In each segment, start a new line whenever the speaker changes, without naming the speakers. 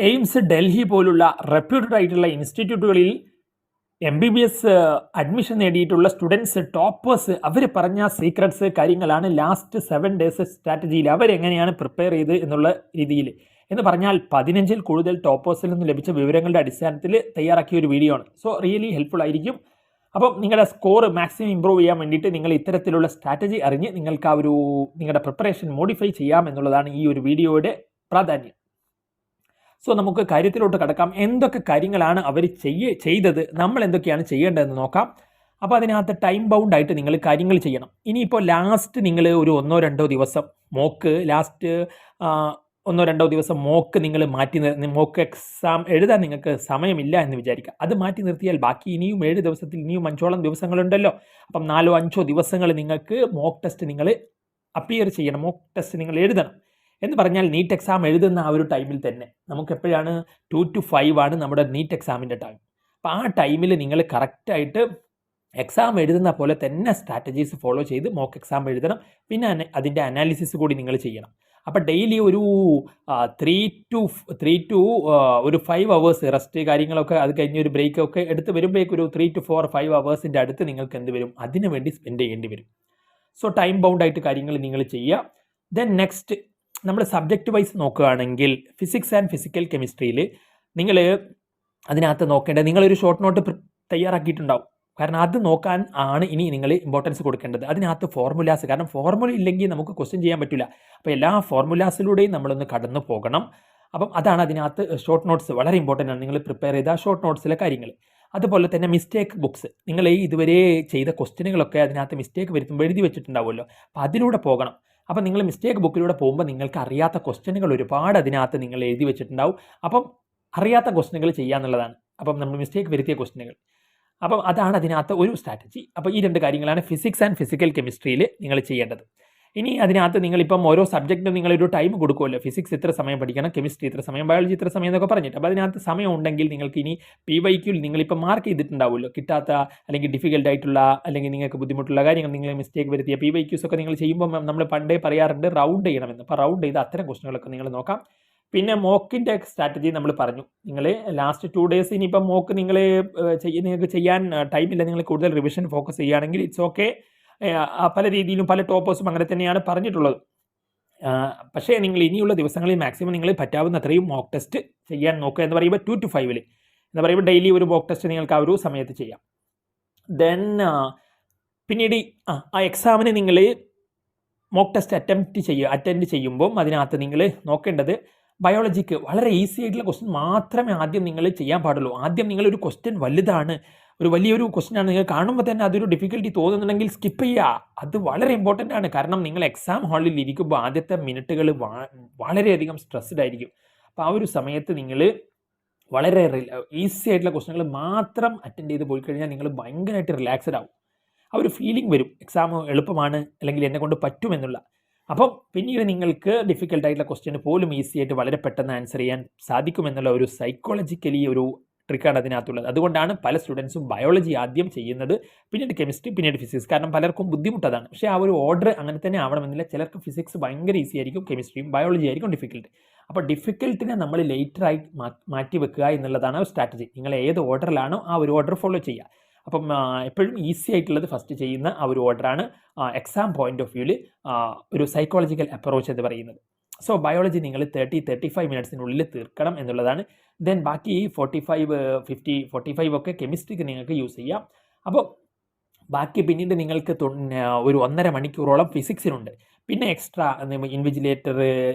AIIMS, Delhi പോലുള്ള reputed ആയിട്ടുള്ള ഇൻസ്റ്റിറ്റ്യൂട്ടുകളിൽ MBBS admission നേടിയിട്ടുള്ള സ്റ്റുഡൻസ്, ടോപ്പേഴ്സ്, അവർ പറഞ്ഞ സീക്രട്സ് കാര്യങ്ങളാണ് ലാസ്റ്റ് 7 days സ്ട്രാറ്റജിയിൽ അവരെങ്ങനെയാണ് പ്രിപ്പയർ ചെയ്ത് എന്നുള്ള രീതിയിൽ. എന്ന് പറഞ്ഞാൽ 15-ൽ കൂടുതൽ ടോപ്പേഴ്സിൽ നിന്ന് ലഭിച്ച വിവരങ്ങളുടെ അടിസ്ഥാനത്തിൽ തയ്യാറാക്കിയ ഒരു വീഡിയോ ആണ്. സോ റിയലി ഹെൽപ്ഫുൾ ആയിരിക്കും. അപ്പം നിങ്ങളുടെ സ്കോർ മാക്സിമം ഇമ്പ്രൂവ് ചെയ്യാൻ വേണ്ടിയിട്ട് നിങ്ങൾ ഇത്തരത്തിലുള്ള സ്ട്രാറ്റജി അറിഞ്ഞ് നിങ്ങൾക്ക് ആ ഒരു നിങ്ങളുടെ പ്രിപ്പറേഷൻ മോഡിഫൈ ചെയ്യാം എന്നുള്ളതാണ് ഈ ഒരു വീഡിയോയുടെ പ്രാധാന്യം. സോ നമുക്ക് കാര്യത്തിലോട്ട് കടക്കാം. എന്തൊക്കെ കാര്യങ്ങളാണ് അവർ ചെയ്തത്, നമ്മൾ എന്തൊക്കെയാണ് ചെയ്യേണ്ടതെന്ന് നോക്കാം. അപ്പോൾ അതിനകത്ത് ടൈം ബൗണ്ട് ആയിട്ട് നിങ്ങൾ കാര്യങ്ങൾ ചെയ്യണം. ഇനിയിപ്പോൾ ലാസ്റ്റ് നിങ്ങൾ ഒരു 1-2 ദിവസം മോക്ക് നിങ്ങൾ മോക്ക് എക്സാം എഴുതാൻ നിങ്ങൾക്ക് സമയമില്ല എന്ന് വിചാരിക്കുക. അത് മാറ്റി നിർത്തിയാൽ ബാക്കി ഇനിയും 7 ദിവസത്തിൽ ഇനിയും 5ഓളം ദിവസങ്ങളുണ്ടല്ലോ. അപ്പം 4-5 ദിവസങ്ങൾ നിങ്ങൾക്ക് മോക്ക് ടെസ്റ്റ് നിങ്ങൾ അപ്പിയർ ചെയ്യണം, മോക്ക് ടെസ്റ്റ് നിങ്ങൾ എഴുതണം. എന്ന് പറഞ്ഞാൽ നീറ്റ് എക്സാം എഴുതുന്ന ആ ഒരു ടൈമിൽ തന്നെ നമുക്ക് എപ്പോഴാണ് 2 to 5 ആണ് നമ്മുടെ നീറ്റ് എക്സാമിൻ്റെ ടൈം. അപ്പോൾ ആ ടൈമിൽ നിങ്ങൾ കറക്റ്റായിട്ട് എക്സാം എഴുതുന്ന പോലെ തന്നെ സ്ട്രാറ്റജീസ് ഫോളോ ചെയ്ത് മോക്ക് എക്സാം എഴുതണം. പിന്നെ അതിൻ്റെ അനാലിസിസ് കൂടി നിങ്ങൾ ചെയ്യണം. അപ്പോൾ ഡെയിലി ഒരു 3 to 5 hours റെസ്റ്റ് കാര്യങ്ങളൊക്കെ, അത് കഴിഞ്ഞ് ഒരു ബ്രേക്കൊക്കെ എടുത്ത് വരുമ്പോഴേക്ക് ഒരു 3 to 5 hours അടുത്ത് നിങ്ങൾക്ക് എന്ത് വരും, അതിനു വേണ്ടി സ്പെൻഡ് ചെയ്യേണ്ടി വരും. സോ ടൈം ബൗണ്ട് ആയിട്ട് കാര്യങ്ങൾ നിങ്ങൾ ചെയ്യുക. ദെൻ നെക്സ്റ്റ് നമ്മൾ സബ്ജക്റ്റ് വൈസ് നോക്കുകയാണെങ്കിൽ ഫിസിക്സ് ആൻഡ് ഫിസിക്കൽ കെമിസ്ട്രിയിൽ നിങ്ങൾ അതിനകത്ത് നോക്കേണ്ടത്, നിങ്ങളൊരു ഷോർട്ട് നോട്ട് തയ്യാറാക്കിയിട്ടുണ്ടാവും. കാരണം അത് നോക്കാൻ ആണ് ഇനി നിങ്ങൾ ഇമ്പോർട്ടൻസ് കൊടുക്കേണ്ടത്. അതിനകത്ത് ഫോർമുലാസ്, കാരണം ഫോർമുല ഇല്ലെങ്കിൽ നമുക്ക് ക്വസ്റ്റ്യൻ ചെയ്യാൻ പറ്റില്ല. അപ്പോൾ എല്ലാ ഫോർമുലാസിലൂടെയും നമ്മളൊന്ന് കടന്നു പോകണം. അപ്പം അതാണ് അതിനകത്ത് ഷോർട്ട് നോട്ട്സ് വളരെ ഇമ്പോർട്ടൻ്റ് ആണ്. നിങ്ങൾ പ്രിപ്പയർ ചെയ്ത ഷോർട്ട് നോട്ട്സിലെ കാര്യങ്ങൾ. അതുപോലെ തന്നെ മിസ്റ്റേക്ക് ബുക്സ്, നിങ്ങൾ ഇതുവരെ ചെയ്ത ക്വസ്റ്റ്യനുകളൊക്കെ അതിനകത്ത് മിസ്റ്റേക്ക് വരുത്തുമ്പോൾ എഴുതി വെച്ചിട്ടുണ്ടാവുമല്ലോ. അപ്പോൾ അതിലൂടെ പോകണം. അപ്പം നിങ്ങൾ മിസ്റ്റേക്ക് ബുക്കിലൂടെ പോകുമ്പോൾ നിങ്ങൾക്ക് അറിയാത്ത ക്വസ്റ്റ്യനുകൾ ഒരുപാട് അതിനകത്ത് നിങ്ങൾ എഴുതി വെച്ചിട്ടുണ്ടാവും. അപ്പം അറിയാത്ത ക്വസ്റ്റ്യനുകൾ ചെയ്യാന്നുള്ളതാണ്. അപ്പം നമ്മൾ മിസ്റ്റേക്ക് വരുത്തിയ ക്വസ്റ്റ്യനുകൾ. അപ്പം അതാണ് അതിനകത്ത് ഒരു സ്ട്രാറ്റജി. അപ്പോൾ ഈ 2 കാര്യങ്ങളാണ് ഫിസിക്സ് ആൻഡ് ഫിസിക്കൽ കെമിസ്ട്രിയിൽ നിങ്ങൾ ചെയ്യേണ്ടത്. ഇനി അതിനകത്ത് നിങ്ങളിപ്പം ഓരോ സബ്ജക്റ്റിനും നിങ്ങളൊരു ടൈം കൊടുക്കുമല്ലോ. ഫിസിക്സ് ഇത്ര സമയം പഠിക്കണം, കെമിസ്ട്രി ഇത്ര സമയം, ബയോളജി ഇത്ര സമയം എന്നൊക്കെ പറഞ്ഞിട്ട്. അപ്പോൾ അതിനകത്ത് സമയം ഉണ്ടെങ്കിൽ നിങ്ങൾക്ക് ഇനി PYQൽ നിങ്ങളിപ്പോൾ മാർക്ക് ചെയ്തിട്ടുണ്ടാവുമല്ലോ. കിട്ടാത്ത അല്ലെങ്കിൽ ഡിഫിക്കൽട്ട് ആയിട്ടുള്ള അല്ലെങ്കിൽ നിങ്ങൾക്ക് ബുദ്ധിമുട്ടുള്ള കാര്യങ്ങൾ, നിങ്ങൾ മിസ്റ്റേക്ക് വരുത്തിയ PYQs ഒക്കെ നിങ്ങൾ ചെയ്യുമ്പോൾ നമ്മൾ പണ്ടേ പറയാറുണ്ട് റൗണ്ട് ചെയ്യണമെന്ന്. അപ്പോൾ റൗണ്ട് ചെയ്ത് അത്തരം ക്വസ്റ്റ്യനുകളൊക്കെ നിങ്ങൾ നോക്കാം. പിന്നെ മോക്കിൻ്റെ സ്ട്രാറ്റജി നമ്മൾ പറഞ്ഞു. നിങ്ങൾ ലാസ്റ്റ് 2 days ഇനിയിപ്പം മോക്ക് നിങ്ങൾക്ക് ചെയ്യാൻ ടൈമില്ല, നിങ്ങൾ കൂടുതൽ റിവിഷൻ ഫോക്കസ് ചെയ്യുകയാണെങ്കിൽ ഇറ്റ്സ് ഓക്കെ. പല രീതിയിലും പല ടോപ്പേഴ്സും അങ്ങനെ തന്നെയാണ് പറഞ്ഞിട്ടുള്ളത്. പക്ഷേ നിങ്ങൾ ഇനിയുള്ള ദിവസങ്ങളിൽ മാക്സിമം നിങ്ങൾ പറ്റാവുന്ന അത്രയും മോക്ക് ടെസ്റ്റ് ചെയ്യാൻ നോക്കുക. എന്ന് പറയുമ്പോൾ 2 to 5 എന്ന് പറയുമ്പോൾ ഡെയിലി ഒരു മോക്ക് ടെസ്റ്റ് നിങ്ങൾക്ക് ആ ഒരു സമയത്ത് ചെയ്യാം. ദെൻ പിന്നീട് ആ എക്സാമിന് നിങ്ങൾ മോക്ക് ടെസ്റ്റ് അറ്റൻഡ് ചെയ്യുമ്പോൾ അതിനകത്ത് നിങ്ങൾ നോക്കേണ്ടത് ബയോളജിക്ക് വളരെ ഈസി ആയിട്ടുള്ള ക്വസ്റ്റ്യൻ മാത്രമേ ആദ്യം നിങ്ങൾ ചെയ്യാൻ പാടുള്ളൂ. ആദ്യം നിങ്ങളൊരു ക്വസ്റ്റ്യൻ വലുതാണ്, ഒരു വലിയൊരു ക്വസ്റ്റ്യനാണ്, നിങ്ങൾ കാണുമ്പോൾ തന്നെ അതൊരു ഡിഫിക്കൽട്ടി തോന്നുന്നുണ്ടെങ്കിൽ സ്കിപ്പ് ചെയ്യുക. അത് വളരെ ഇമ്പോർട്ടൻ്റ് ആണ്. കാരണം നിങ്ങൾ എക്സാം ഹാളിൽ ഇരിക്കുമ്പോൾ ആദ്യത്തെ മിനിറ്റുകൾ വളരെയധികം സ്ട്രെസ്ഡ് ആയിരിക്കും. അപ്പോൾ ആ ഒരു സമയത്ത് നിങ്ങൾ വളരെ ഈസി ആയിട്ടുള്ള ക്വസ്റ്റ്യനുകൾ മാത്രം അറ്റൻഡ് ചെയ്ത് പോയി കഴിഞ്ഞാൽ നിങ്ങൾ ഭയങ്കരമായിട്ട് റിലാക്സ്ഡ് ആവും. ആ ഒരു ഫീലിംഗ് വരും, എക്സാം എളുപ്പമാണ് അല്ലെങ്കിൽ എന്നെ കൊണ്ട് പറ്റുമെന്നുള്ള. അപ്പം പിന്നീട് നിങ്ങൾക്ക് ഡിഫിക്കൽട്ടായിട്ടുള്ള ക്വസ്റ്റ്യന് പോലും ഈസി ആയിട്ട് വളരെ പെട്ടെന്ന് ആൻസർ ചെയ്യാൻ സാധിക്കുമെന്നുള്ള ഒരു സൈക്കോളജിക്കലി ഒരു ട്രിക്കാണ് അതിനകത്തുള്ളത്. അതുകൊണ്ടാണ് പല സ്റ്റുഡൻസും ബയോളജി ആദ്യം ചെയ്യുന്നത്, പിന്നീട് കെമിസ്ട്രി, പിന്നീട് ഫിസിക്സ്. കാരണം പലർക്കും ബുദ്ധിമുട്ടതാണ്. പക്ഷേ ആ ഒരു ഓർഡർ അങ്ങനെ തന്നെ ആവണമെന്നില്ല. ചിലർക്ക് ഫിസിക്സ് ഭയങ്കര ഈസി ആയിരിക്കും, കെമിസ്ട്രിയും ബയോളജി ആയിരിക്കും ഡിഫിക്കൽട്ട്. അപ്പോൾ ഡിഫിക്കൽട്ടിനെ നമ്മൾ ലേറ്ററായി മാറ്റി വെക്കുക എന്നുള്ളതാണ് ഒരു സ്ട്രാറ്റജി. നിങ്ങൾ ഏത് ഓർഡറിലാണോ ആ ഒരു ഓർഡർ ഫോളോ ചെയ്യുക. അപ്പം എപ്പോഴും ഈസി ആയിട്ടുള്ളത് ഫസ്റ്റ് ചെയ്യുന്ന ആ ഒരു ഓർഡറാണ് എക്സാം പോയിന്റ് ഓഫ് വ്യൂവിൽ ഒരു സൈക്കോളജിക്കൽ അപ്രോച്ച് എന്ന് പറയുന്നത്. സോ ബയോളജി നിങ്ങൾ 30-35 മിനിറ്റ്സിനുള്ളിൽ തീർക്കണം എന്നുള്ളതാണ്. ദെൻ ബാക്കി 45 ഒക്കെ കെമിസ്ട്രിക്ക് നിങ്ങൾക്ക് യൂസ് ചെയ്യാം. അപ്പോൾ ബാക്കി പിന്നീട് നിങ്ങൾക്ക് ഒരു 1.5 മണിക്കൂറോളം ഫിസിക്സിനുണ്ട്. പിന്നെ എക്സ്ട്രാ ഇൻവിജിലേറ്റർ,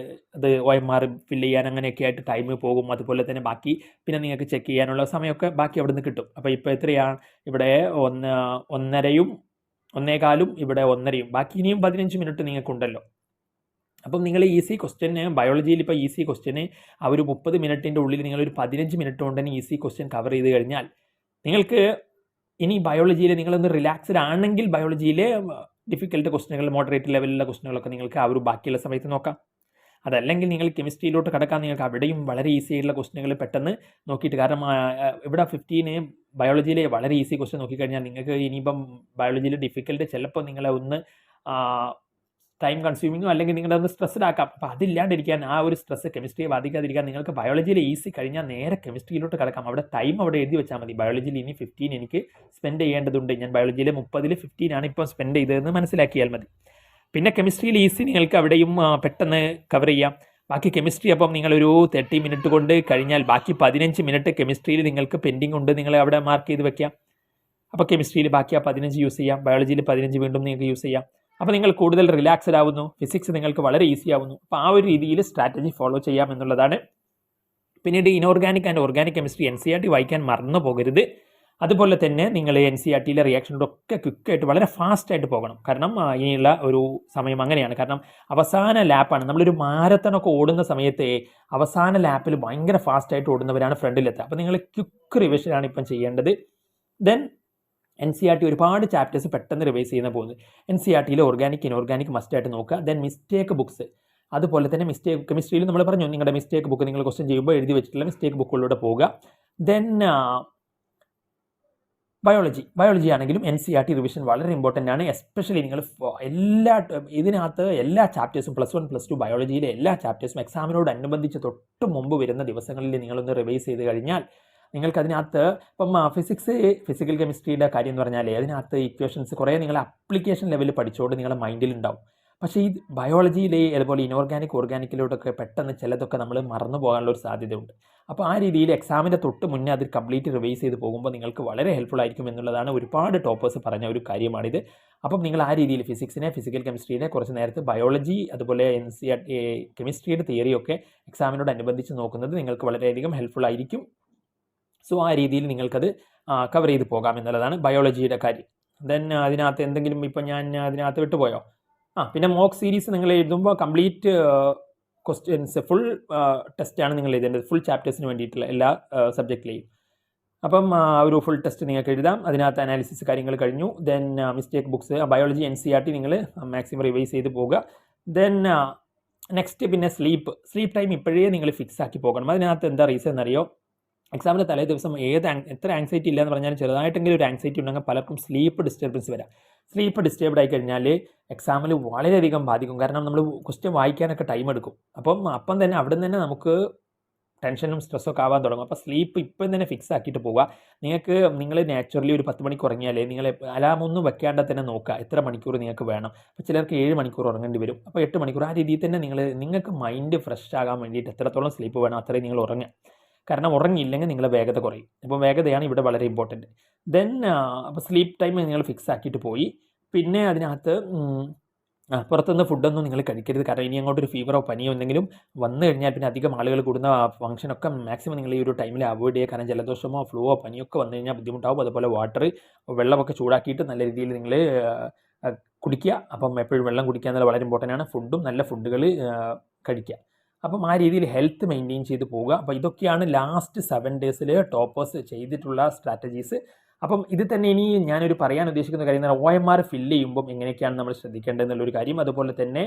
അത് OMR ഫില്ല് ചെയ്യാൻ അങ്ങനെയൊക്കെ ആയിട്ട് ടൈം പോകും. അതുപോലെ തന്നെ ബാക്കി പിന്നെ നിങ്ങൾക്ക് ചെക്ക് ചെയ്യാനുള്ള സമയമൊക്കെ ബാക്കി അവിടെ നിന്ന് കിട്ടും. അപ്പോൾ ഇപ്പോൾ എത്രയാണ് ഇവിടെ 1.5-യും 1.25-യും ഇവിടെ 1.5-യും, ബാക്കി ഇനിയും 15 മിനിറ്റ് നിങ്ങൾക്കുണ്ടല്ലോ. അപ്പം നിങ്ങൾ ഈസി ക്വസ്റ്റ്യന് ബയോളജിയിൽ ഇപ്പോൾ ഈസി ക്വസ്റ്റ്യന് ആ ഒരു 30 മിനിറ്റിൻ്റെ ഉള്ളിൽ നിങ്ങളൊരു 15 മിനിറ്റ് കൊണ്ട് തന്നെ ഈസി ക്വസ്റ്റ്യൻ കവർ ചെയ്ത് കഴിഞ്ഞാൽ നിങ്ങൾക്ക് ഇനി ബയോളജിയിൽ നിങ്ങളൊന്ന് റിലാക്സ്ഡ് ആണെങ്കിൽ ബയോളജിയിലെ ഡിഫിക്കൽട്ട് ക്വസ്റ്റ്യനുകൾ, മോഡറേറ്റ് ലെവലിലുള്ള ക്വസ്റ്റ്യനുകളൊക്കെ നിങ്ങൾക്ക് ആ ഒരു ബാക്കിയുള്ള സമയത്ത് നോക്കാം. അതല്ലെങ്കിൽ നിങ്ങൾ കെമിസ്ട്രിയിലോട്ട് കടക്കാൻ നിങ്ങൾക്ക് അവിടെയും വളരെ ഈസി ആയിട്ടുള്ള ക്വസ്റ്റ്യനുകൾ പെട്ടെന്ന് നോക്കിയിട്ട്, കാരണം ഇവിടെ 15 ബയോളജിയിലെ വളരെ ഈസി ക്വസ്റ്റ്യൻ നോക്കിക്കഴിഞ്ഞാൽ നിങ്ങൾക്ക് ഇനിയിപ്പം ബയോളജിയിൽ ഡിഫിക്കൽട്ട് ചിലപ്പോൾ നിങ്ങളെ ഒന്ന് ടൈം കൺസ്യൂമിങ്ങോ അല്ലെങ്കിൽ നിങ്ങളുടെ ഒന്ന് സ്ട്രെസ്ഡ് ആക്കാം. അപ്പോൾ അതില്ലാണ്ടിരിക്കാൻ, ആ ഒരു സ്ട്രെസ് കെമിസ്ട്രിയെ ബാധിക്കാതിരിക്കാൻ നിങ്ങൾക്ക് ബയോളജിയിൽ ഈസി കഴിഞ്ഞാൽ നേരെ കെമിസ്ട്രിയിലോട്ട് കിടക്കാം. അവിടെ ടൈം അവിടെ എഴുതി വെച്ചാൽ മതി. ബയോളജിയിൽ ഇനി 15 എനിക്ക് സ്പെൻഡ് ചെയ്യേണ്ടതുണ്ട്, ഞാൻ ബയോളജിയിൽ 30-ൽ 15 ആണ് ഇപ്പോൾ സ്പെൻഡ് ചെയ്തതെന്ന് മനസ്സിലാക്കിയാൽ മതി. പിന്നെ കെമിസ്ട്രിയിൽ ഈസി നിങ്ങൾക്ക് അവിടെയും പെട്ടെന്ന് കവർ ചെയ്യാം. ബാക്കി കെമിസ്ട്രി അപ്പം നിങ്ങളൊരു 30 മിനിറ്റ് കൊണ്ട് കഴിഞ്ഞാൽ ബാക്കി 15 മിനിറ്റ് കെമിസ്ട്രിയിൽ നിങ്ങൾക്ക് പെൻഡിങ് ഉണ്ട്, നിങ്ങൾ അവിടെ മാർക്ക് ചെയ്ത് വെക്കാം. അപ്പോൾ കെമിസ്ട്രിയിൽ ബാക്കി ആ 15 യൂസ് ചെയ്യാം, ബയോളജിയിൽ 15 വീണ്ടും നിങ്ങൾക്ക് യൂസ് ചെയ്യാം. അപ്പോൾ നിങ്ങൾ കൂടുതൽ റിലാക്സ്ഡ് ആവുന്നു, ഫിസിക്സ് നിങ്ങൾക്ക് വളരെ ഈസി ആവുന്നു. അപ്പോൾ ആ ഒരു രീതിയിൽ സ്ട്രാറ്റജി ഫോളോ ചെയ്യാം എന്നുള്ളതാണ്. പിന്നീട് inorganic and organic chemistry NCERT വായിക്കാൻ മറന്നു പോകരുത്. അതുപോലെ തന്നെ നിങ്ങൾ NCERTയിലെ റിയാക്ഷനൊക്കെ ക്വിക്കായിട്ട് വളരെ ഫാസ്റ്റായിട്ട് പോകണം. കാരണം ഇനിയുള്ള ഒരു സമയം അങ്ങനെയാണ്. കാരണം അവസാന ലാപ്പാണ്. നമ്മളൊരു മാരത്തണൊക്കെ ഓടുന്ന സമയത്ത് അവസാന ലാപ്പിൽ ഭയങ്കര ഫാസ്റ്റായിട്ട് ഓടുന്നവരാണ് ഫ്രണ്ടിലെത്തുക. അപ്പോൾ നിങ്ങൾ ക്വിക്ക് റിവിഷനാണ് ഇപ്പം ചെയ്യേണ്ടത്. ദെൻ NCERT ഒരുപാട് ചാപ്റ്റേഴ്സ് പെട്ടെന്ന് റിവൈസ് ചെയ്യുന്ന പോകുന്നത്. NCERTയിലെ ഓർഗാനിക് ഇനോർഗാനിക് മസ്റ്റായിട്ട് നോക്കുക. ദെൻ മിസ്റ്റേക്ക് ബുക്സ്, അതുപോലെ തന്നെ മിസ്റ്റേക്ക് കെമിസ്ട്രിയിൽ നമ്മൾ പറഞ്ഞു നിങ്ങളുടെ മിസ്റ്റേക്ക് ബുക്ക് നിങ്ങൾ ക്വസ്റ്റ്യൻ ചെയ്യുമ്പോൾ എഴുതി വെച്ചിട്ടുള്ള മിസ്റ്റേക്ക് ബുക്കുകളിലൂടെ പോവുക. ദെൻ ബയോളജി ആണെങ്കിലും NCERT റിവിഷൻ വളരെ ഇമ്പോർട്ടൻ്റ് ആണ്. എസ്പെഷ്യലി നിങ്ങൾ ഇതിനകത്ത് എല്ലാ ചാപ്റ്റേഴ്സും +1 +2 ബയോളജിയിലെ എല്ലാ ചാപ്റ്റേഴ്സും എക്സാമിനോടനുബന്ധിച്ച് തൊട്ട് മുമ്പ് വരുന്ന ദിവസങ്ങളിൽ നിങ്ങളൊന്ന് റിവൈസ് ചെയ്ത് കഴിഞ്ഞാൽ നിങ്ങൾക്കതിനകത്ത് ഇപ്പം ഫിസിക്കൽ കെമിസ്ട്രിയുടെ കാര്യം എന്ന് പറഞ്ഞാൽ അതിനകത്ത് ഇക്വേഷൻസ് കുറേ നിങ്ങൾ അപ്ലിക്കേഷൻ ലെവലിൽ പഠിച്ചുകൊണ്ട് നിങ്ങളുടെ മൈൻഡിലുണ്ടാവും. പക്ഷേ ഈ ബയോളജിയിലെ അതുപോലെ ഇനോർഗാനിക് ഓർഗാനിക്കിലോട്ടൊക്കെ പെട്ടെന്ന് ചിലതൊക്കെ നമ്മൾ മറന്നു പോകാനുള്ള ഒരു സാധ്യതയുണ്ട്. അപ്പോൾ ആ രീതിയിൽ എക്സാമിൻ്റെ തൊട്ട് മുന്നേ അത് കംപ്ലീറ്റ് റിവൈസ് ചെയ്ത് പോകുമ്പോൾ നിങ്ങൾക്ക് വളരെ ഹെൽപ്ഫുൾ ആയിരിക്കും എന്നുള്ളതാണ് ഒരുപാട് ടോപ്പേഴ്സ് പറഞ്ഞ ഒരു കാര്യമാണിത്. അപ്പം നിങ്ങൾ ആ രീതിയിൽ ഫിസിക്കൽ കെമിസ്ട്രിയുടെ കുറച്ച് നേരത്തെ ബയോളജി അതുപോലെ NCERT കെമിസ്ട്രിയുടെ തിയറിയൊക്കെ എക്സാമിനോടനുബന്ധിച്ച് നോക്കുന്നത് നിങ്ങൾക്ക് വളരെയധികം ഹെൽപ്ഫുൾ ആയിരിക്കും. സോ ആ രീതിയിൽ നിങ്ങൾക്കത് കവർ ചെയ്ത് പോകാം എന്നുള്ളതാണ് ബയോളജിയുടെ കാര്യം. ദെൻ അതിനകത്ത് എന്തെങ്കിലും ഇപ്പം ഞാൻ അതിനകത്ത് വിട്ടുപോയോ? പിന്നെ മോക്ക് സീരീസ് നിങ്ങൾ എഴുതുമ്പോൾ കംപ്ലീറ്റ് ക്വസ്റ്റ്യൻസ് ഫുൾ ടെസ്റ്റാണ് നിങ്ങൾ എഴുതേണ്ടത്, ഫുൾ ചാപ്റ്റേഴ്സിന് വേണ്ടിയിട്ടുള്ള എല്ലാ സബ്ജക്റ്റിലെയും. അപ്പം ഒരു ഫുൾ ടെസ്റ്റ് നിങ്ങൾക്ക് എഴുതാം. അതിനകത്ത് അനാലിസിസ് കാര്യങ്ങൾ കഴിഞ്ഞു. Then mistake books biology NCERT നിങ്ങൾ മാക്സിമം റിവൈസ് ചെയ്ത് പോവുക. ദെൻ നെക്സ്റ്റ് പിന്നെ സ്ലീപ്പ് ടൈം ഇപ്പോഴേ നിങ്ങൾ ഫിക്സ് ആക്കി പോകണം. അതിനകത്ത് എന്താ റീസൺ എന്നറിയോ? എക്സാമിൻ്റെ തലേ ദിവസം എത്ര ആങ്സൈറ്റി ഇല്ല എന്ന് പറഞ്ഞാൽ ചെറുതായിട്ടെങ്കിലും ഒരു ആങ്സൈറ്റി ഉണ്ടെങ്കിൽ പലർക്കും സ്ലീപ്പ് ഡിസ്റ്റർബൻസ് വരാം. സ്ലീപ്പ് ഡിസ്റ്റർബ്ഡ് ആയി കഴിഞ്ഞാൽ എക്സാമിൽ വളരെയധികം ബാധിക്കും. കാരണം നമ്മൾ ക്വസ്റ്റ്യൻ വായിക്കാനൊക്കെ ടൈം എടുക്കും. അപ്പം തന്നെ അവിടെ നിന്ന് തന്നെ നമുക്ക് ടെൻഷനും സ്ട്രെസ്സൊക്കെ ആവാൻ തുടങ്ങും. അപ്പോൾ സ്ലീപ്പ് ഇപ്പം തന്നെ ഫിക്സ് ആക്കിയിട്ട് പോവുക. നിങ്ങൾ നാച്ചുറലി ഒരു 10 മണിക്ക് ഉറങ്ങിയാൽ നിങ്ങൾ അലാമൊന്നും വെക്കാണ്ട് തന്നെ നോക്കുക എത്ര മണിക്കൂർ നിങ്ങൾക്ക് വേണം. അപ്പോൾ ചിലർക്ക് 7 മണിക്കൂർ ഉറങ്ങേണ്ടി വരും. അപ്പോൾ 8 മണിക്കൂർ ആ രീതിയിൽ തന്നെ നിങ്ങൾക്ക് മൈൻഡ് ഫ്രഷ് ആകാൻ വേണ്ടിയിട്ട് എത്രത്തോളം സ്ലീപ്പ് വേണം അത്രയും നിങ്ങൾ ഉറങ്ങുക. കാരണം ഉറങ്ങിയില്ലെങ്കിൽ നിങ്ങളെ വേഗത കുറയും. അപ്പോൾ വേഗതയാണ് ഇവിടെ വളരെ ഇമ്പോർട്ടൻറ്റ്. ദെൻ അപ്പോൾ സ്ലീപ്പ് ടൈം നിങ്ങൾ ഫിക്സ് ആക്കിയിട്ട് പോയി. പിന്നെ അതിനകത്ത് പുറത്തുനിന്ന് ഫുഡൊന്നും നിങ്ങൾ കഴിക്കരുത്. കാരണം ഇനി അങ്ങോട്ടൊരു ഫീവറോ പനിയോ എന്തെങ്കിലും വന്നു കഴിഞ്ഞാൽ പിന്നെ അധികം ആളുകൾ കൂടുന്ന ഫംഗ്ഷനൊക്കെ മാക്സിമം നിങ്ങൾ ഈ ഒരു ടൈമിൽ അവോയ്ഡ് ചെയ്യുക. കാരണം ജലദോഷമോ ഫ്ലൂവോ പനിയൊക്കെ വന്നു കഴിഞ്ഞാൽ ബുദ്ധിമുട്ടാവും. അതുപോലെ വെള്ളമൊക്കെ ചൂടാക്കിയിട്ട് നല്ല രീതിയിൽ നിങ്ങൾ കുടിക്കുക. അപ്പം എപ്പോഴും വെള്ളം കുടിക്കുക എന്നുള്ളത് വളരെ ഇമ്പോർട്ടൻ്റ് ആണ്. ഫുഡും നല്ല ഫുഡുകൾ കഴിക്കുക. അപ്പം ആ രീതിയിൽ ഹെൽത്ത് മെയിൻറ്റെയിൻ ചെയ്ത് പോവുക. അപ്പോൾ ഇതൊക്കെയാണ് ലാസ്റ്റ് 7 ഡേയ്സിൽ ടോപ്പേഴ്സ് ചെയ്തിട്ടുള്ള സ്ട്രാറ്റജീസ്. അപ്പം ഇത് തന്നെ ഇനി ഞാനൊരു പറയാൻ ഉദ്ദേശിക്കുന്ന കാര്യം എന്ന് പറഞ്ഞാൽ OMR ഫില്ല് ചെയ്യുമ്പം എങ്ങനെയൊക്കെയാണ് നമ്മൾ ശ്രദ്ധിക്കേണ്ടത് എന്നുള്ളൊരു കാര്യം. അതുപോലെ തന്നെ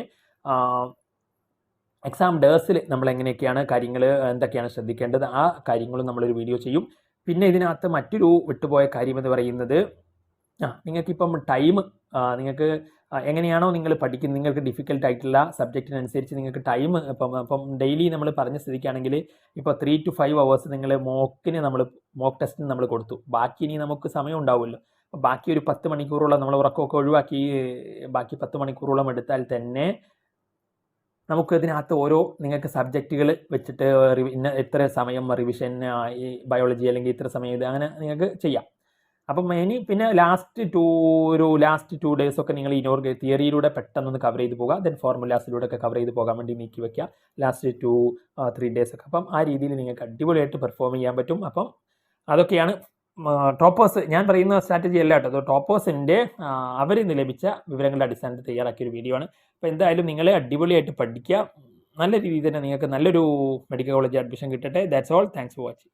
എക്സാം ഡേയ്സിൽ നമ്മൾ എങ്ങനെയൊക്കെയാണ് കാര്യങ്ങൾ എന്തൊക്കെയാണ് ശ്രദ്ധിക്കേണ്ടത് ആ കാര്യങ്ങളും നമ്മളൊരു വീഡിയോ ചെയ്യും. പിന്നെ ഇതിനകത്ത് മറ്റൊരു വിട്ടുപോയ കാര്യം എന്ന് പറയുന്നത് നിങ്ങൾക്കിപ്പം ടൈം നിങ്ങൾക്ക് എങ്ങനെയാണോ നിങ്ങൾ പഠിക്കുന്നത് നിങ്ങൾക്ക് ഡിഫിക്കൽട്ട് ആയിട്ടുള്ള സബ്ജക്റ്റിനനുസരിച്ച് നിങ്ങൾക്ക് ടൈം ഇപ്പം ഡെയിലി നമ്മൾ പറഞ്ഞ സ്ഥിതിക്കാണെങ്കിൽ ഇപ്പോൾ 3 to 5 hours നിങ്ങൾ മോക്ക് ടെസ്റ്റിന് നമ്മൾ കൊടുത്തു. ബാക്കി ഇനി നമുക്ക് സമയം ഉണ്ടാവുമല്ലോ. അപ്പോൾ ബാക്കി ഒരു 10 മണിക്കൂറോളം നമ്മൾ ഉറക്കമൊക്കെ ഒഴിവാക്കി ബാക്കി 10 മണിക്കൂറോളം എടുത്താൽ തന്നെ നമുക്ക് ഇതിനകത്ത് നിങ്ങൾക്ക് സബ്ജക്റ്റുകൾ വെച്ചിട്ട് എത്ര സമയം റിവിഷൻ ഈ ബയോളജി അല്ലെങ്കിൽ ഇത്ര സമയം ഇത് അങ്ങനെ നിങ്ങൾക്ക് ചെയ്യാം. അപ്പം ഇനി പിന്നെ ലാസ്റ്റ് 2 days ഒക്കെ നിങ്ങൾ തിയറിയിലൂടെ പെട്ടെന്നൊന്ന് കവർ ചെയ്ത് പോകുക. ദെൻ ഫോർമുലാസിലൂടെ ഒക്കെ കവർ ചെയ്ത് പോകാൻ വേണ്ടി നീക്കി വയ്ക്കുക ലാസ്റ്റ് 2-3 days ഒക്കെ. അപ്പം ആ രീതിയിൽ നിങ്ങൾക്ക് അടിപൊളിയായിട്ട് പെർഫോം ചെയ്യാൻ പറ്റും. അപ്പം അതൊക്കെയാണ് ടോപ്പേഴ്സ് ഞാൻ പറയുന്ന സ്ട്രാറ്റജി അല്ല കേട്ടോ. ടോപ്പേഴ്സിൻ്റെ അവരിൽ നിന്ന് ലഭിച്ച വിവരങ്ങളുടെ അടിസ്ഥാനത്തിൽ തയ്യാറാക്കിയൊരു വീഡിയോ ആണ്. അപ്പോൾ എന്തായാലും നിങ്ങൾ അടിപൊളിയായിട്ട് പഠിക്കുക. നല്ല രീതിയിൽ തന്നെ നിങ്ങൾക്ക് നല്ലൊരു മെഡിക്കൽ കോളേജ് അഡ്മിഷൻ കിട്ടട്ടെ. That's all. Thanks for watching.